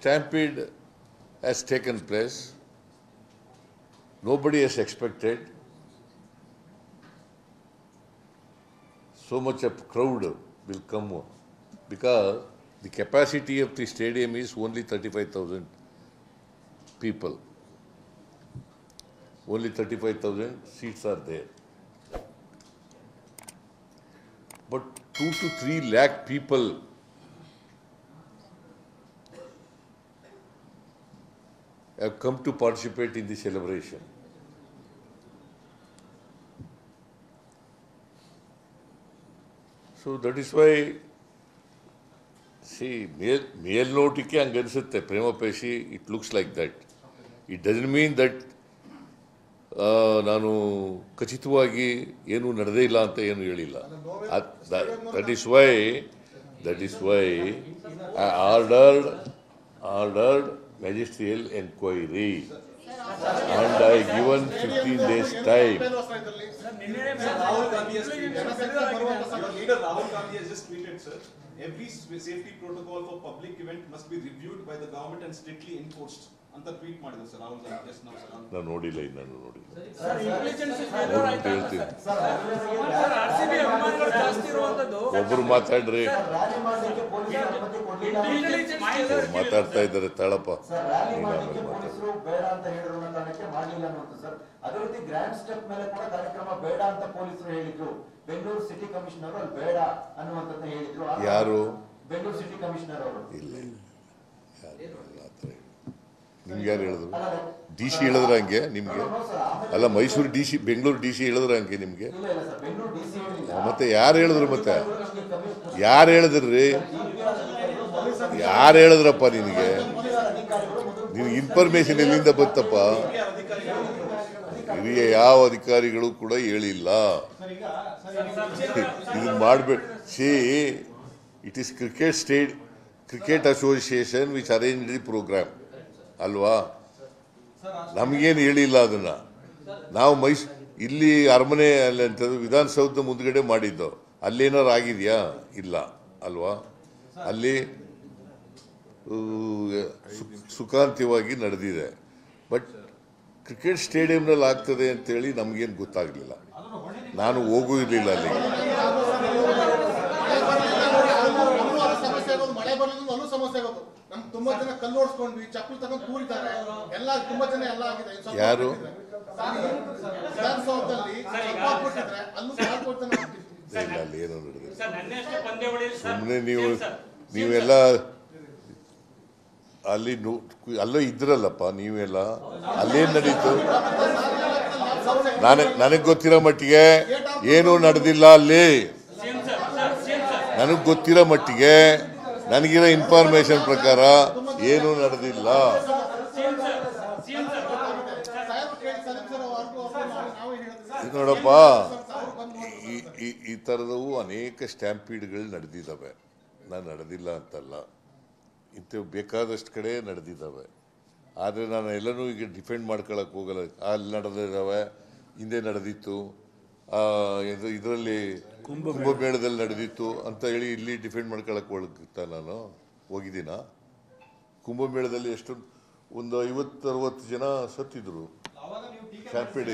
stampede has taken place. Nobody has expected so much of crowd will come because the capacity of the stadium is only 35,000 people. Only 35,000 seats are there. But 2 to 3 lakh people have come to participate in the celebration. So that is why, see, ಮೇಲ್ನೋಟಕ್ಕೆ ಹಂಗೆ ಅನಿಸುತ್ತೆ, ಪ್ರೇಮ ಪೇಶಿ, it looks like that. It doesn't mean that ನಾನು ಖಚಿತವಾಗಿ ಏನು ನಡೆದೇ ಇಲ್ಲ ಅಂತ ಏನು ಹೇಳಿಲ್ಲ. That is why I ordered magisterial inquiry and I given 15 days time. Rahul Gandhi has tweeted. Your leader Rahul Gandhi has just tweeted, sir. Every safety protocol for public event must be reviewed by the government and strictly enforced. ಅಂತ tweet ಮಾಡಿದ್ರು sir Rahul Gandhi. Just ನಾವು sir ನಾನು ನೋಡಿಲ್ಲ, ನಾನು ನೋಡಿಲ್ಲ. Sir intelligence failure ಆಯ್ತಾ sir? RCB ಅಭಿಮಾನಿಗಳು ಜಾಸ್ತಿ ಇರುವಂತದ್ದು. ಒಬ್ಬರು ಮಾತಾಡ್ರಿ, ಮಾತಾಡ್ತಾ ಇದ್ದಾರೆ ತಾಳಪ್ಪ. ಪೊಲೀಸರು ಬೇಡ ಅಂತ ಹೇಳಿದ್ರು ಕಾರಣಕ್ಕೆ ಮಾಡಲಿಲ್ಲ ಅನ್ನೋದು ಸರ್. ಅದೇ ರೀತಿ ಗ್ರ್ಯಾಂಡ್ ಸ್ಟೆಪ್ ಮೇಲೆ ಕೂಡ ಕಾರ್ಯಕ್ರಮ ಬೇಡ ಅಂತ ಪೊಲೀಸರು ಹೇಳಿದ್ರು. ಬೆಂಗಳೂರು ಸಿಟಿ ಕಮಿಷನರ್ ಅಲ್ಲಿ ಬೇಡ ಅನ್ನುವಂಥದ್ದು ಹೇಳಿದ್ರು. ಯಾರು? ಬೆಂಗಳೂರು ಸಿಟಿ ಕಮಿಷನರ್ ಅವರು. ಇಲ್ಲ, ನಿಮ್ಗೆ ಯಾರು ಹೇಳಿದ್ರು? ಡಿ ಸಿ ಹೇಳಿದ್ರ ಹಂಗೆ ನಿಮ್ಗೆ? ಅಲ್ಲ, Mysuru D C, Bengaluru D C ಹೇಳಿದ್ರ ಹಂಗೆ ನಿಮ್ಗೆ? ಮತ್ತೆ ಯಾರು ಹೇಳಿದ್ರು? ಮತ್ತೆ ಯಾರು ಹೇಳಿದ್ರಿ? ಯಾರು ಹೇಳಿದ್ರಪ್ಪ ನಿನಗೆ? ನಿನಗೆ ಇನ್ಫಾರ್ಮೇಶನ್ ಎಲ್ಲಿಂದ ಬಂತಪ್ಪ? ಹಿರಿಯ ಯಾವ ಅಧಿಕಾರಿಗಳು ಕೂಡ ಹೇಳಿಲ್ಲ. ಇದನ್ನ ಮಾಡಬೇಡಿ. See, it is cricket association which arrange the program ಅಲ್ವಾ? ನಮಗೇನು ಹೇಳಿಲ್ಲ ಅದನ್ನ. ನಾವು ಇಲ್ಲಿ ಅರಮನೆ ಅಲ್ಲಿ ಅಂತ ವಿಧಾನಸೌಧದ ಮುಂದ್ಗಡೆ ಮಾಡಿದ್ದು. ಅಲ್ಲೇನಾರು ಆಗಿದೆಯಾ? ಇಲ್ಲ ಅಲ್ವಾ? ಅಲ್ಲಿ ಸುಖಾಂತ್ಯವಾಗಿ ನಡೆದಿದೆ. ಬಟ್ ಕ್ರಿಕೆಟ್ ಸ್ಟೇಡಿಯಂನಲ್ಲಿ ಆಗ್ತದೆ ಅಂತೇಳಿ ನಮಗೇನು ಗೊತ್ತಾಗಲಿಲ್ಲ. ನಾನು ಹೋಗೂ ಇರಲಿಲ್ಲ ಅಲ್ಲಿ. ಮಳೆ ಬರಲಿಲ್ಲ, ಅಲ್ಲೂ ಸಮಸ್ಯೆ ಆಗೋದು. ನಮ್ಗೆ ತುಂಬಾ ಜನ ಕಲ್ಲು ಓಡಿಸ್ಕೊಂಡ್ವಿ, ಚಪ್ಪಲಿ ತಗೊಂಡು ಕೂರಿದ್ದಾರೆ. ಎಲ್ಲ ತುಂಬಾ ಜನ ಎಲ್ಲ ಆಗಿದೆ. ಯಾರು? ವಿಧಾನಸೌಧದಲ್ಲಿ ಅಲ್ಲೂ ಇಲ್ಲ, ಅಲ್ಲಿ ಏನೋ ನಡೆದಿದೆ. ಸುಮ್ಮನೆ ನೀವೆಲ್ಲ ಅಲ್ಲಿ ಅಲ್ಲೋ ಇದ್ರಲ್ಲಪ್ಪ ನೀವೆಲ್ಲ. ಅಲ್ಲೇನು ನಡೀತು? ನನಗೆ ಗೊತ್ತಿರೋ ಮಟ್ಟಿಗೆ ಏನೂ ನಡೆದಿಲ್ಲ ಅಲ್ಲಿ. ನನಗೆ ಗೊತ್ತಿರೋ ಮಟ್ಟಿಗೆ, ನನಗಿರೋ ಇನ್ಫಾರ್ಮೇಶನ್ ಪ್ರಕಾರ ಏನೂ ನಡೆದಿಲ್ಲ. ನೋಡಪ್ಪ, ಈ ಥರದವು ಅನೇಕ ಸ್ಟ್ಯಾಂಪೀಡ್ಗಳು ನಡೆದಿದ್ದಾವೆ. ನಾನು ನಡೆದಿಲ್ಲ ಅಂತಲ್ಲ, ಇಂಥವು ಬೇಕಾದಷ್ಟು ಕಡೆ ನಡೆದಿದ್ದಾವೆ. ಆದರೆ ನಾನು ಎಲ್ಲನೂ ಈಗ ಡಿಫೆಂಡ್ ಮಾಡ್ಕೊಳಕ್ಕೆ ಹೋಗಲ್ಲ. ಅಲ್ಲಿ ನಡೆದಿದ್ದಾವೆ, ಹಿಂದೆ ನಡೆದಿತ್ತು, ಇದರಲ್ಲಿ ಕುಂಭಮೇಳದಲ್ಲಿ ನಡೆದಿತ್ತು ಅಂತ ಹೇಳಿ ಇಲ್ಲಿ ಡಿಫೆಂಡ್ ಮಾಡ್ಕೊಳಕ್ಕೆ ಹೋಗ್ತಾ ನಾನು ಹೋಗಿದ್ದೀನ? ಕುಂಭಮೇಳದಲ್ಲಿ ಎಷ್ಟು ಒಂದು 50-60 ಜನ ಸತ್ತಿದ್ರು ಸ್ಟ್ಯಾಂಪೀಡ್.